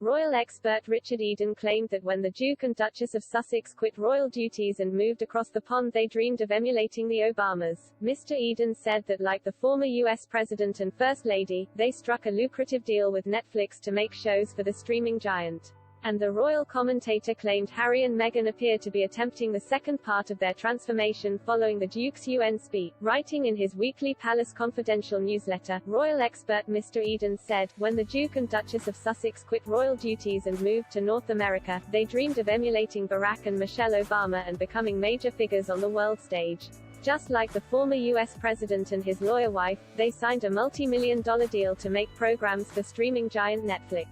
Royal expert Richard Eden claimed that when the Duke and Duchess of Sussex quit royal duties and moved across the pond they dreamed of emulating the Obamas. Mr. Eden said that like the former U.S. President and First Lady, they struck a lucrative deal with Netflix to make shows for the streaming giant. And the royal commentator claimed Harry and Meghan appear to be attempting the second part of their transformation following the Duke's UN speech. Writing in his weekly Palace Confidential newsletter, royal expert Mr. Eden said, when the Duke and Duchess of Sussex quit royal duties and moved to North America, they dreamed of emulating Barack and Michelle Obama and becoming major figures on the world stage. Just like the former U.S. president and his lawyer wife, they signed a multi-million-dollar deal to make programs for streaming giant Netflix.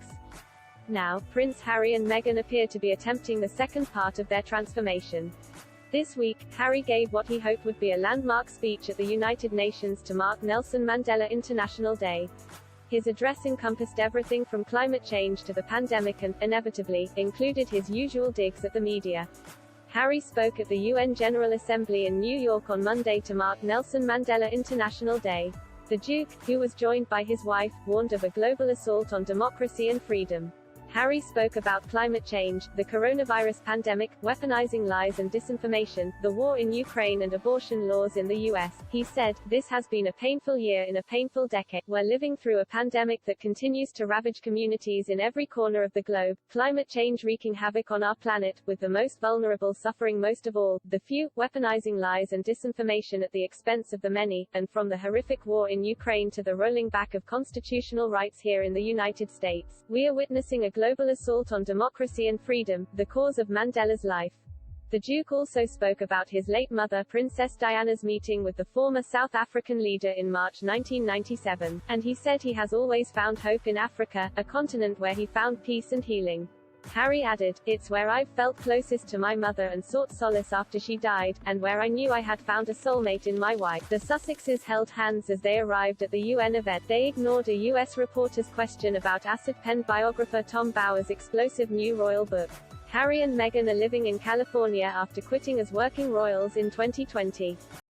Now, Prince Harry and Meghan appear to be attempting the second part of their transformation. This week, Harry gave what he hoped would be a landmark speech at the United Nations to mark Nelson Mandela International Day. His address encompassed everything from climate change to the pandemic and, inevitably, included his usual digs at the media. Harry spoke at the UN General Assembly in New York on Monday to mark Nelson Mandela International Day. The Duke, who was joined by his wife, warned of a global assault on democracy and freedom. Harry spoke about climate change, the coronavirus pandemic, weaponizing lies and disinformation, the war in Ukraine and abortion laws in the US. He said, "This has been a painful year in a painful decade. We're living through a pandemic that continues to ravage communities in every corner of the globe, climate change wreaking havoc on our planet, with the most vulnerable suffering most of all, the few, weaponizing lies and disinformation at the expense of the many, and from the horrific war in Ukraine to the rolling back of constitutional rights here in the United States, we are witnessing a global assault on democracy and freedom, the cause of Mandela's life." The Duke also spoke about his late mother Princess Diana's meeting with the former South African leader in March 1997, and he said he has always found hope in Africa, a continent where he found peace and healing. Harry added, "It's where I've felt closest to my mother and sought solace after she died, and where I knew I had found a soulmate in my wife." The Sussexes held hands as they arrived at the UN event. They ignored a U.S. reporter's question about acid-pen biographer Tom Bauer's explosive new royal book. Harry and Meghan are living in California after quitting as working royals in 2020.